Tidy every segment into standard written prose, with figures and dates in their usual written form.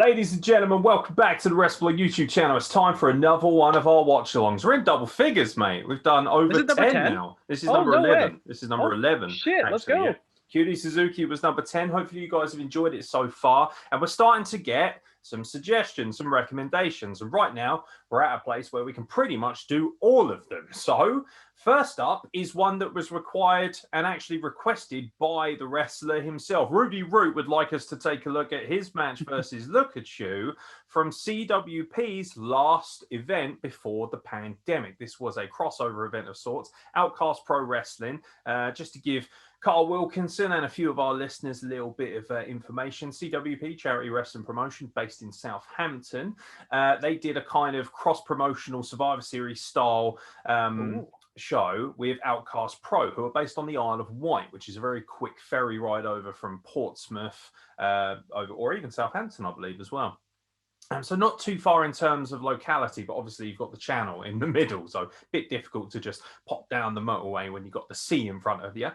Ladies and gentlemen, welcome back to the Wrestle YouTube channel. It's time for another one of our watch-alongs. We're in double figures, mate. We've done over 10 now. This is number 11. This is number 11. Shit, actually, let's go. Yeah. Cutie Suzuki was number 10. Hopefully you guys have enjoyed it so far. And we're starting to get some suggestions, some recommendations. And right now, we're at a place where we can pretty much do all of them. So first up is one that was required and actually requested by the wrestler himself. Rudi would like us to take a look at his match versus Lookachu from CWP's last event before the pandemic. This was a crossover event of sorts, Outcast Pro Wrestling. Just to give Carl Wilkinson and a few of our listeners a little bit of information. CWP, Charity Wrestling Promotion, based in Southampton. They did a kind of cross-promotional Survivor Series style show with Outcast Pro, who are based on the Isle of Wight, which is a very quick ferry ride over from Portsmouth, or even Southampton, I believe, as well. So not too far in terms of locality, but obviously you've got the channel in the middle, so a bit difficult to just pop down the motorway when you've got the sea in front of you.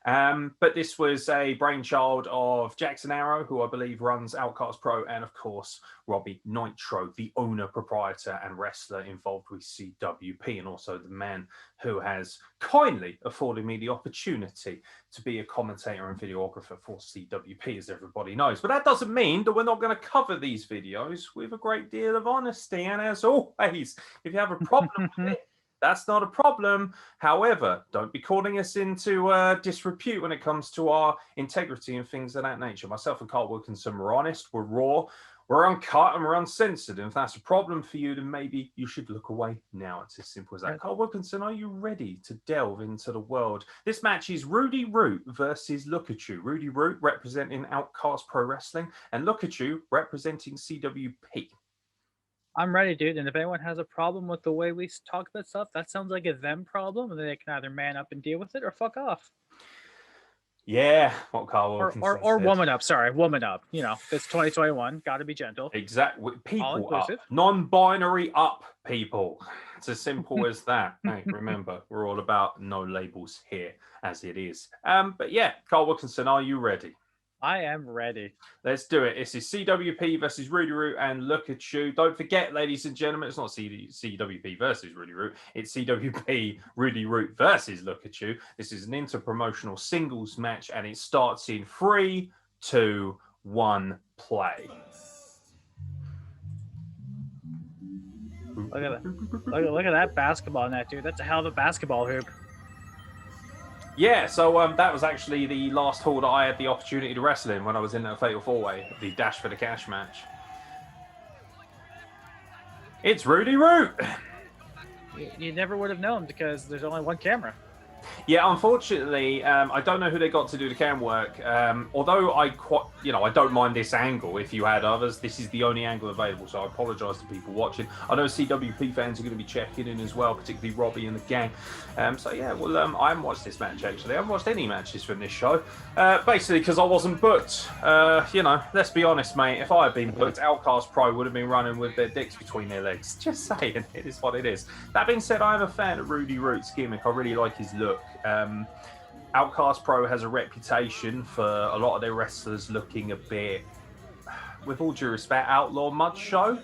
But this was a brainchild of Jackson Arrow, who I believe runs Outcast Pro, and of course Robbie Nitro, the owner, proprietor and wrestler involved with CWP, and also the man who has kindly afforded me the opportunity to be a commentator and videographer for CWP, as everybody knows. But that doesn't mean that we're not going to cover these videos with a great deal of honesty. And as always, if you have a problem with it, that's not a problem. However, don't be calling us into disrepute when it comes to our integrity and things of that nature. Myself and Carl Wilkinson, we're honest, we're raw, we're uncut, and we're uncensored. And if that's a problem for you, then maybe you should look away now. It's as simple as that. Carl Wilkinson, are you ready to delve into the world? This match is Rudi versus Lookachu. Rudi representing Outcast Pro Wrestling, and Lookachu representing CWP. I'm ready, dude. And if anyone has a problem with the way we talk about stuff, that sounds like a them problem, and then they can either man up and deal with it or fuck off. Yeah, what Carl Wilkinson or woman up. Sorry, woman up. You know, it's 2021. Got to be gentle. Exactly. People up. Non-binary up, people. It's as simple as that. Hey, remember, we're all about no labels here, as it is. But yeah, Carl Wilkinson, are you ready? I am ready. Let's do it. This is CWP versus Rudi and Lookachu. Don't forget, ladies and gentlemen, it's not CWP versus Rudi. It's CWP Rudi versus Lookachu. This is an inter-promotional singles match, and it starts in 3, 2, 1, play. Look at that. Look at that basketball net, dude. That's a hell of a basketball hoop. Yeah, so that was actually the last hall that I had the opportunity to wrestle in when I was in a Fatal 4-Way, the Dash for the Cash match. It's Rudi. You never would have known because there's only one camera. Yeah, unfortunately, I don't know who they got to do the cam work. Although I don't mind this angle. If you had others, this is the only angle available. So I apologise to people watching. I know CWP fans are going to be checking in as well, particularly Robbie and the gang. So yeah, well, I haven't watched this match actually. I haven't watched any matches from this show, basically because I wasn't booked. Let's be honest, mate. If I had been booked, Outcast Pro would have been running with their dicks between their legs. Just saying, it is what it is. That being said, I am a fan of Rudi gimmick. I really like his look. Outcast Pro has a reputation for a lot of their wrestlers looking a bit, with all due respect, outlaw mud show.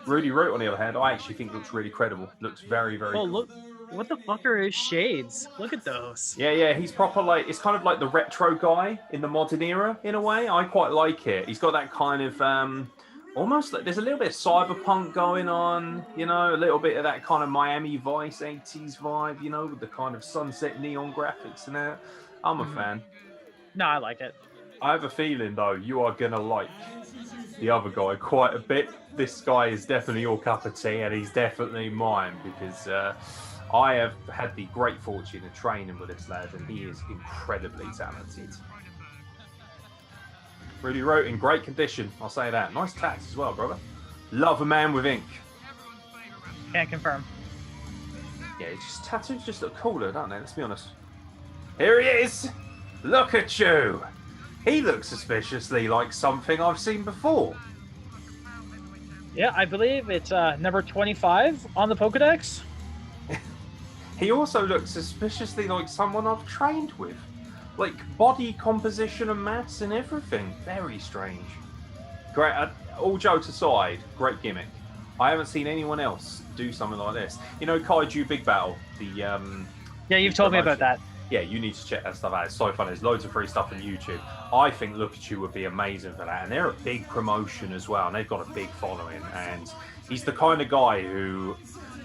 Rudi on the other hand, I actually think looks really credible. Looks very, very cool. Look, what the fuck are his shades? Look at those. Yeah, he's proper, like, it's kind of like the retro guy in the modern era, in a way. I quite like it. He's got that kind of, almost like there's a little bit of cyberpunk going on, a little bit of that kind of Miami Vice 80s vibe, with the kind of sunset neon graphics and that. I'm a fan. No, I like it. I have a feeling, though, you are going to like the other guy quite a bit. This guy is definitely your cup of tea, and he's definitely mine, because I have had the great fortune of training with this lad, and he is incredibly talented. Rudi in great condition, I'll say that. Nice tats as well, brother. Love a man with ink. Can't confirm. Yeah, tattoos just look cooler, don't they? Let's be honest. Here he is! Lookachu! He looks suspiciously like something I've seen before. Yeah, I believe it's number 25 on the Pokedex. He also looks suspiciously like someone I've trained with. Like body composition and mass and everything. Very strange. Great. All jokes aside, great gimmick. I haven't seen anyone else do something like this. You know, Kaiju Big Battle. Yeah, you've told me about that. Yeah, you need to check that stuff out. It's so fun. There's loads of free stuff on YouTube. I think Lookachu would be amazing for that. And they're a big promotion as well. And they've got a big following. And he's the kind of guy who,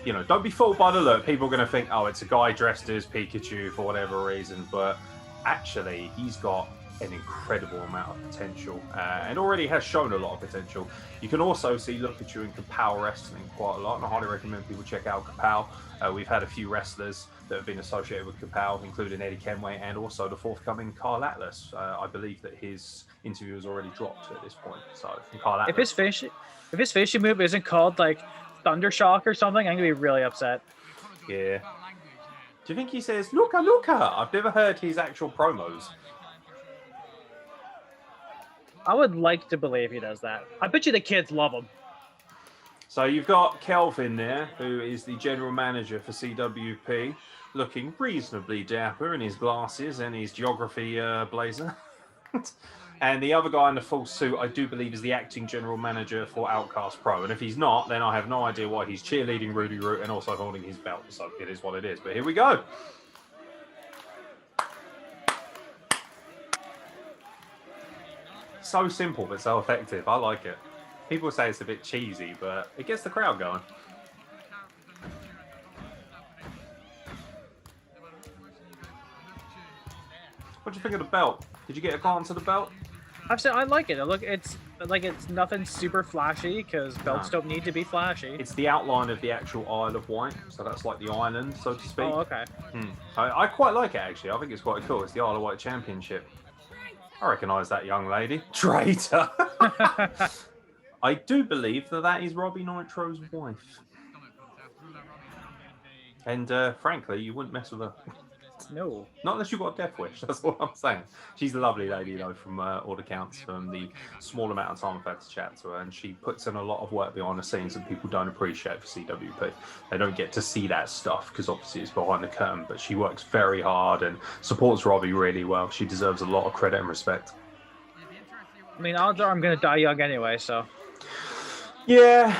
you know, don't be fooled by the look. People are going to think, oh, it's a guy dressed as Pikachu for whatever reason. But actually, he's got an incredible amount of potential and already has shown a lot of potential. You can also see Lookachu in Kapow wrestling quite a lot, and I highly recommend people check out Kapow. We've had a few wrestlers that have been associated with Kapow, including Eddie Kenway and also the forthcoming Carl Atlas. I believe that his interview has already dropped at this point. So Carl Atlas. If his finishing move isn't called like Thundershock or something, I'm gonna be really upset. Yeah. Do you think he says "Looka, Looka"? I've never heard his actual promos. I would like to believe he does that. I bet you the kids love him. So you've got Kelvin there, who is the general manager for CWP, looking reasonably dapper in his glasses and his geography blazer. And the other guy in the full suit, I do believe, is the acting general manager for Outcast Pro. And if he's not, then I have no idea why he's cheerleading Rudi Root and also holding his belt. So it is what it is. But here we go. So simple, but so effective. I like it. People say it's a bit cheesy, but it gets the crowd going. What do you think of the belt? Did you get a glance at the belt? I've said I like it. It's nothing super flashy because belts don't need to be flashy. It's the outline of the actual Isle of Wight, so that's like the island, so to speak. Oh, okay. I quite like it actually. I think it's quite cool. It's the Isle of Wight Championship. I recognise that young lady. Traitor. I do believe that is Robbie Nitro's wife. And frankly, you wouldn't mess with her. No. Not unless you've got a death wish, that's all I'm saying. She's a lovely lady, though, from all accounts, from the small amount of time I've had to chat to her. And she puts in a lot of work behind the scenes that people don't appreciate for CWP. They don't get to see that stuff because obviously it's behind the curtain, but she works very hard and supports Robbie really well. She deserves a lot of credit and respect. I mean, odds are I'm going to die young anyway, so. Yeah.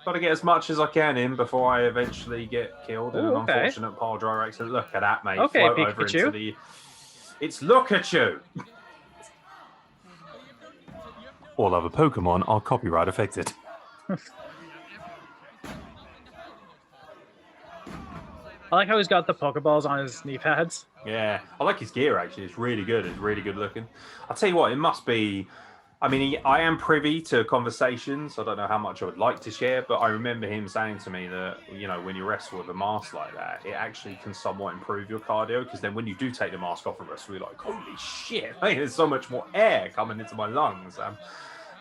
Got to get as much as I can in before I eventually get killed in an unfortunate pile driver accident. Look at that, mate. Okay, float Pikachu. over into the... It's Lookachu! All other Pokemon are copyright affected. I like how he's got the Pokeballs on his knee pads. Yeah, I like his gear, actually. It's really good. It's really good looking. I'll tell you what, it must be... I mean, I am privy to conversations. I don't know how much I would like to share, but I remember him saying to me that, you know, when you wrestle with a mask like that, it actually can somewhat improve your cardio, because then when you do take the mask off and wrestle, you're like, holy shit, man, there's so much more air coming into my lungs.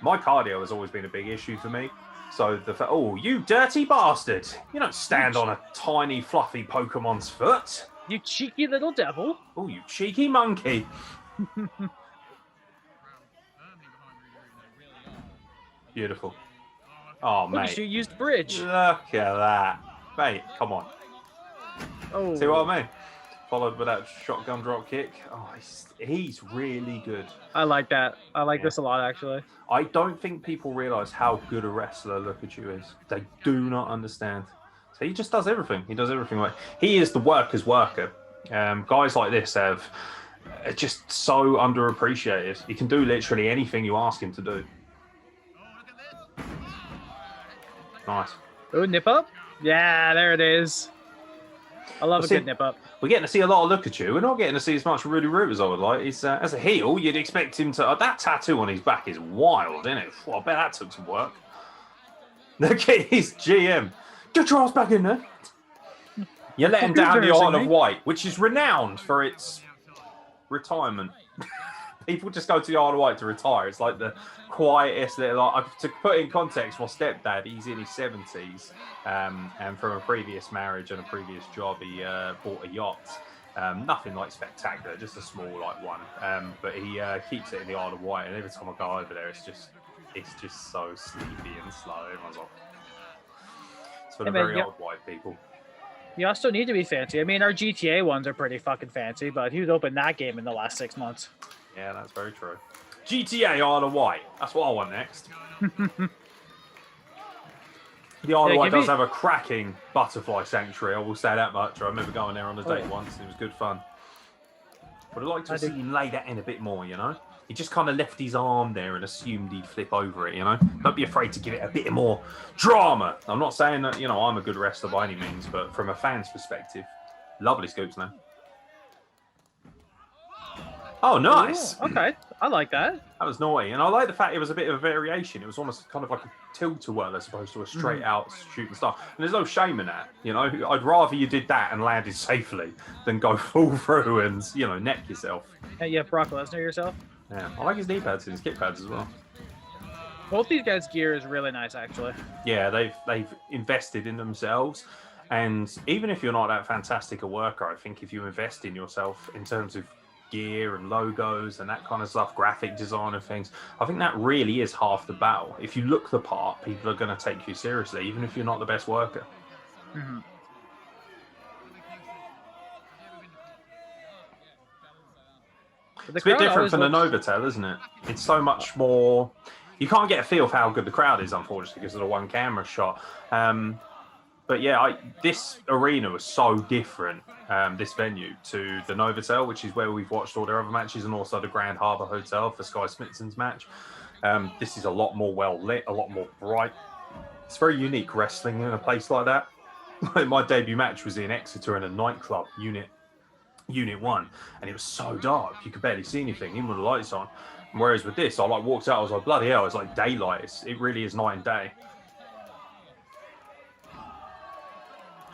My cardio has always been a big issue for me. So the fact, oh, you dirty bastard. You don't stand on a tiny, fluffy Pokemon's foot. You cheeky little devil. Oh, you cheeky monkey. Beautiful. Oh, mate. You used bridge. Look at that. Mate, come on. Oh. See what I mean? Followed with that shotgun drop kick. Oh, he's really good. I like that. I like this a lot, actually. I don't think people realise how good a wrestler Lookachu is. They do not understand. So he just does everything. He does everything. Like, he is the worker's worker. Guys like this are just so underappreciated. He can do literally anything you ask him to do. Nice. Oh, nip up? Yeah, there it is. I love a good nip up. We're getting to see a lot of Lookachu. We're not getting to see as much Rudi Root as I would like. He's, as a heel, you'd expect him to... that tattoo on his back is wild, isn't it? I bet that took some work. Look at his GM. Get your ass back in there. You're letting down the Isle of Wight, which is renowned for its retirement. People just go to the Isle of Wight to retire. It's like the quietest little... to put in context, my stepdad, he's in his 70s. And from a previous marriage and a previous job, he bought a yacht. Nothing like spectacular, just a small one. But he keeps it in the Isle of Wight, and every time I go over there, it's just so sleepy and slow. Everyone's like... It's for the very old white people. You also need to be fancy. I mean, our GTA ones are pretty fucking fancy, but who's opened that game in the last 6 months? Yeah, that's very true. GTA Isle of Wight. That's what I want next. The Isle of Wight does have a cracking butterfly sanctuary, I will say that much. I remember going there on a date once. It was good fun. But I'd like to see him lay that in a bit more, you know? He just kind of left his arm there and assumed he'd flip over it, you know? Don't be afraid to give it a bit more drama. I'm not saying that, you know, I'm a good wrestler by any means, but from a fan's perspective, lovely scoops now. Oh, nice. Ooh, okay, I like that. That was naughty. And I like the fact it was a bit of a variation. It was almost kind of like a tilt-a-whirl as opposed to a straight-out shooting star. And there's no shame in that, you know? I'd rather you did that and landed safely than go full through and, you know, neck yourself. Hey, you have Brock Lesnar yourself? Yeah, I like his knee pads and his kick pads as well. Both these guys' gear is really nice, actually. Yeah, they've invested in themselves. And even if you're not that fantastic a worker, I think if you invest in yourself in terms of gear and logos and that kind of stuff, graphic design and things, I think that really is half the battle. If you look the part, people are going to take you seriously, even if you're not the best worker. Mm-hmm. It's a bit different from the Novotel, isn't it? It's so much more... You can't get a feel for how good the crowd is, unfortunately, because of the one camera shot. But yeah, this arena was so different, this venue, to the Novotel, which is where we've watched all their other matches, and also the Grand Harbour Hotel for Sky Smithson's match. This is a lot more well lit, a lot more bright. It's very unique wrestling in a place like that. My debut match was in Exeter in a nightclub, Unit 1, and it was so dark you could barely see anything, even with the lights on. Whereas with this, I like walked out, I was like, bloody hell, it's like daylight. It really is night and day.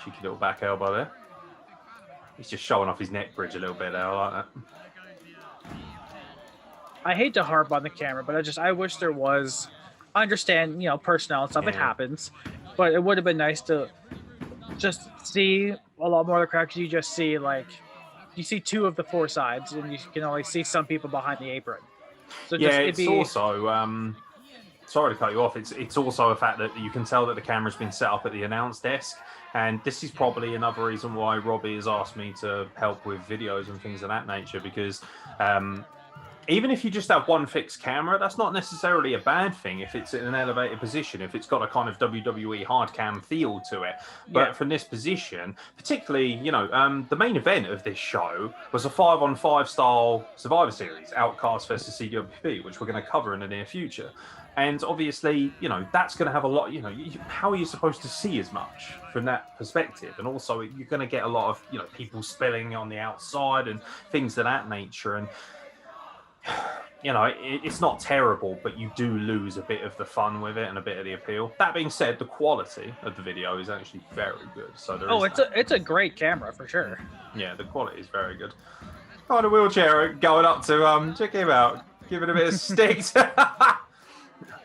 Cheeky little back elbow there. He's just showing off his neck bridge a little bit there. I like that. I hate to harp on the camera, but I wish there was. I understand, you know, personnel and stuff. Yeah. It happens, but it would have been nice to just see a lot more of the crowd, because you just see you see two of the four sides, and you can only see some people behind the apron. So yeah, it's also. Sorry to cut you off. It's also a fact that you can tell that the camera's been set up at the announce desk. And this is probably another reason why Robbie has asked me to help with videos and things of that nature, because even if you just have one fixed camera, that's not necessarily a bad thing if it's in an elevated position, if it's got a kind of WWE hard cam feel to it. But from this position, particularly, you know, the main event of this show was a 5-on-5 style Survivor Series, Outcast versus CWP, which we're going to cover in the near future. And obviously, you know, that's going to have a lot, you know, how are you supposed to see as much from that perspective? And also, you're going to get a lot of, you know, people spilling on the outside and things of that nature. And, you know, it's not terrible, but you do lose a bit of the fun with it and a bit of the appeal. That being said, the quality of the video is actually very good. So it's a great camera for sure. Yeah, the quality is very good. Oh, the wheelchair going up to check him out, give it a bit of stick.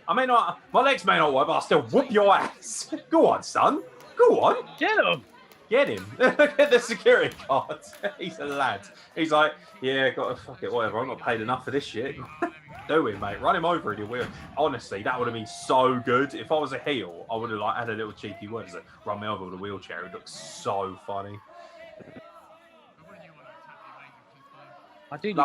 I may not, my legs may not work, but I'll still whoop your ass. Go on, son. Go on. Get him. Get him. Look at the security guard. He's a lad. He's like, yeah, got to fuck it, whatever. I'm not paid enough for this shit. Do it, mate. Run him over in your wheel. Honestly, that would have been so good. If I was a heel, I would have had a little cheeky word to run me over with a wheelchair. It looks so funny. Oh, dude,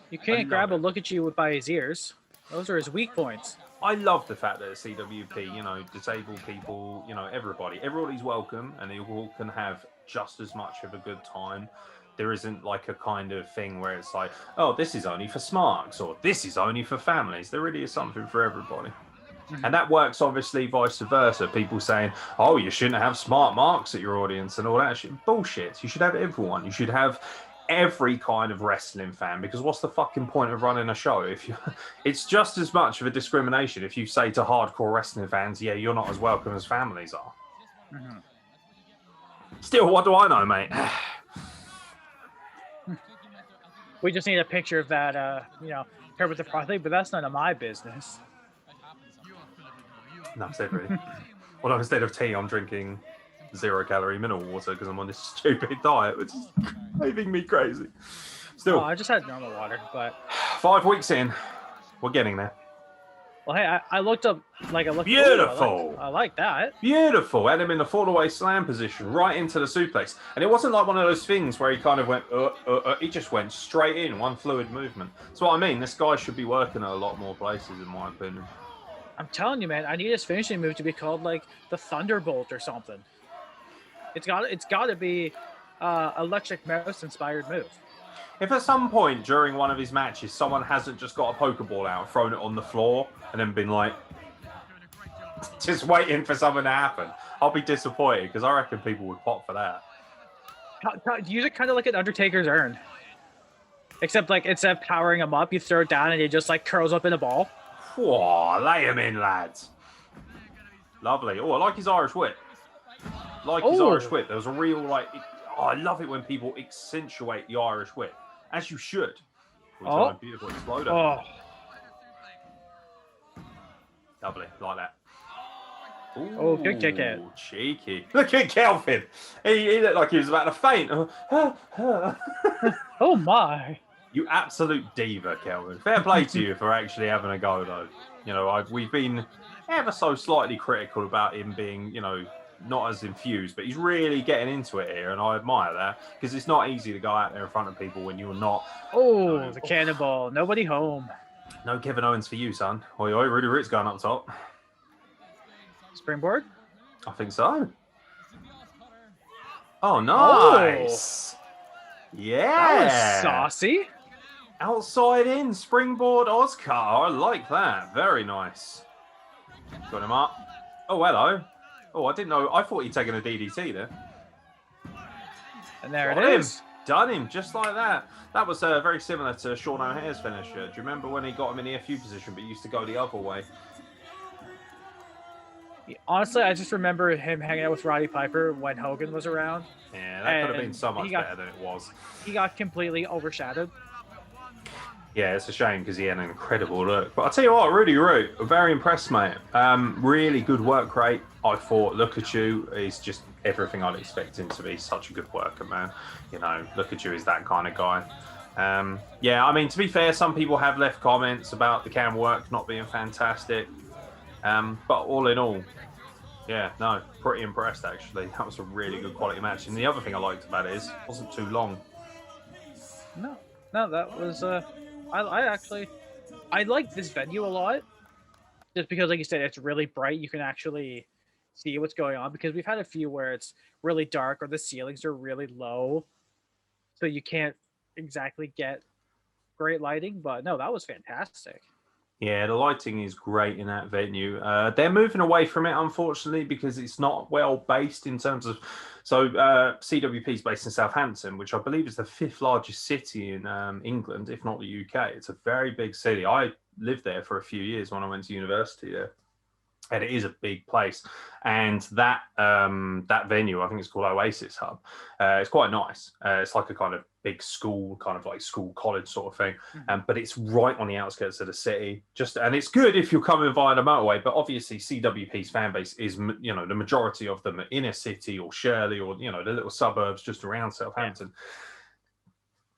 you can't grab a Lookachu by his ears. Those are his weak points. I love the fact that at CWP, you know, disabled people, you know, everybody's welcome, and they all can have just as much of a good time. There isn't like a kind of thing where it's like, oh, this is only for smarks, or this is only for families. There really is something for everybody. Mm-hmm. And that works obviously vice versa. People saying, oh, you shouldn't have smart marks at your audience and all that shit. Bullshit. You should have everyone. You should have every kind of wrestling fan, because what's the fucking point of running a show if you it's just as much of a discrimination if you say to hardcore wrestling fans, yeah, you're not as welcome as families are. Mm-hmm. Still, what do I know, mate? We just need a picture of that you know, paired with the prostate, but that's none of my business. No, it's everything. Well, instead of tea, I'm drinking 0-calorie mineral water because I'm on this stupid diet, which is driving me crazy. Still, I just had normal water, but 5 weeks in, we're getting there. Well, hey, I looked up, like, I looked. Beautiful. I like that. Beautiful. Had him in the fall away slam position, right into the suplex. And it wasn't like one of those things where he kind of went, he just went straight in, one fluid movement. That's what I mean. This guy should be working at a lot more places, in my opinion. I'm telling you, man, I need his finishing move to be called like the Thunderbolt or something. It's got to be Electric Mouse inspired move. If at some point during one of his matches someone hasn't just got a Pokeball out, thrown it on the floor, and then been like, just waiting for something to happen, I'll be disappointed because I reckon people would pop for that. Use it kind of like an Undertaker's urn, except like instead of powering him up, you throw it down and he just like curls up in a ball. Whoa, lay him in, lads. Lovely. Oh, I like his Irish whip. His Irish whip. There was a real like. Oh, I love it when people accentuate the Irish whip, as you should. Oh, beautiful exploder. Oh, lovely, like that. Ooh, oh, good kick out. Cheeky. Look at Kelvin. He looked like he was about to faint. Oh my. You absolute diva, Kelvin. Fair play to you for actually having a go, though. You know, we've been ever so slightly critical about him being, you know, not as infused, but he's really getting into it here, and I admire that because it's not easy to go out there in front of people when you're not. Oh, the cannonball. Nobody home. No Kevin Owens for you, son. Oi, oi, Rudi Root's going up top. Springboard? I think so. Oh, nice. Oh. Yeah. That was saucy. Outside in, springboard Oscar. I like that. Very nice. Got him up. Oh, hello. Oh, I didn't know. I thought he'd taken a DDT there. And there it is. Done him just like that. That was very similar to Sean O'Hare's finisher. Do you remember when he got him in the FU position, but he used to go the other way? Honestly, I just remember him hanging out with Roddy Piper when Hogan was around. Yeah, that could have been so much better than it was. He got completely overshadowed. Yeah, it's a shame because he had an incredible look. But I'll tell you what, Rudi Root, very impressed, mate. Really good work rate. I thought Lookachu is just everything I'd expect him to be. Such a good worker, man. You know, Lookachu is that kind of guy. Yeah, I mean, to be fair, some people have left comments about the cam work not being fantastic. But all in all, yeah, no, pretty impressed, actually. That was a really good quality match. And the other thing I liked about it is it wasn't too long. No, that was... I like this venue a lot, just because, like you said, it's really bright. You can actually see what's going on, because we've had a few where it's really dark or the ceilings are really low, so you can't exactly get great lighting. But no, that was fantastic. Yeah, the lighting is great in that venue. They're moving away from it, unfortunately, because it's not well based in terms of... So CWP is based in Southampton, which I believe is the 5th largest city in England, if not the UK. It's a very big city. I lived there for a few years when I went to university there. And it is a big place. And that venue, I think it's called Oasis Hub. It's quite nice. It's like a kind of big school, kind of like school college sort of thing. But it's right on the outskirts of the city. And it's good if you're coming via the motorway. But obviously CWP's fan base is, you know, the majority of them are inner city or Shirley or, you know, the little suburbs just around Southampton. Yeah.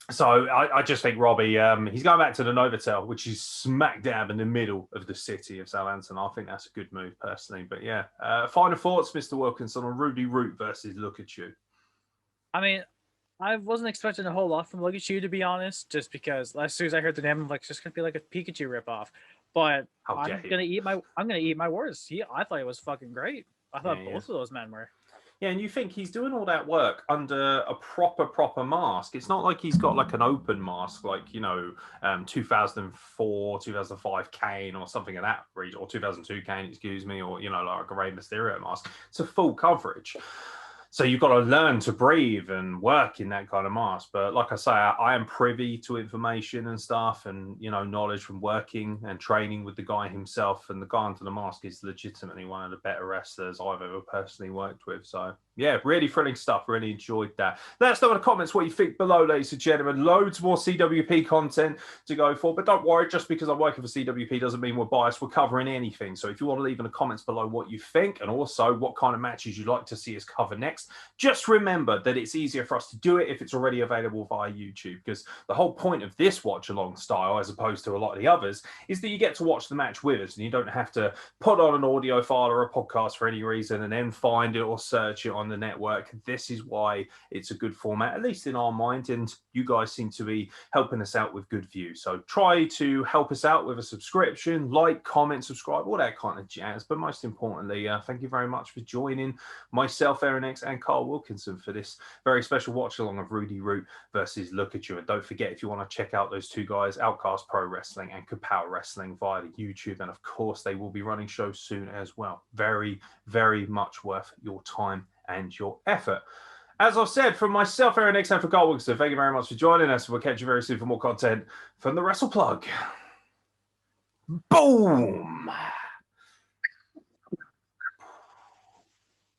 So I just think Robbie, he's going back to the Novotel, which is smack dab in the middle of the city of Southampton. I think that's a good move, personally. But yeah, final thoughts, Mr. Wilkinson, on Rudi Root versus Lookachu. I mean, I wasn't expecting a whole lot from Lookachu, to be honest, just because as soon as I heard the name, I'm like, it's just gonna be like a Pikachu ripoff. But I'm gonna eat my words. I thought it was fucking great. I thought both of those men were. Yeah, and you think he's doing all that work under a proper mask. It's not like he's got like an open mask, like, you know, 2004, 2005 Kane or something of that region, or 2002 Kane, excuse me, or, you know, like a Rey Mysterio mask. It's a full coverage. So you've got to learn to breathe and work in that kind of mask. But like I say, I am privy to information and stuff and, you know, knowledge from working and training with the guy himself. And the guy under the mask is legitimately one of the better wrestlers I've ever personally worked with. So, yeah, really thrilling stuff. Really enjoyed that. Let us know in the comments what you think below, ladies and gentlemen. Loads more CWP content to go for. But don't worry, just because I'm working for CWP doesn't mean we're biased. We're covering anything. So if you want to leave in the comments below what you think and also what kind of matches you'd like to see us cover next, podcast, just remember that it's easier for us to do it if it's already available via YouTube, because the whole point of this watch along style, as opposed to a lot of the others, is that you get to watch the match with us and you don't have to put on an audio file or a podcast for any reason and then find it or search it on the network. This is why it's a good format, at least in our mind, and you guys seem to be helping us out with good views. So try to help us out with a subscription, like, comment, subscribe, all that kind of jazz. But most importantly, thank you very much for joining myself, Aaron X, and Carl Wilkinson for this very special watch along of Rudi Root versus Lookachu. And don't forget, if you want to check out those two guys, Outcast Pro Wrestling and Kapow Wrestling via the YouTube, and of course they will be running shows soon as well. Very, very much worth your time and your effort. As I've said, from myself, Aaron X, and for Carl Wilkinson, thank you very much for joining us. We'll catch you very soon for more content from the Wrestle Plug. Boom!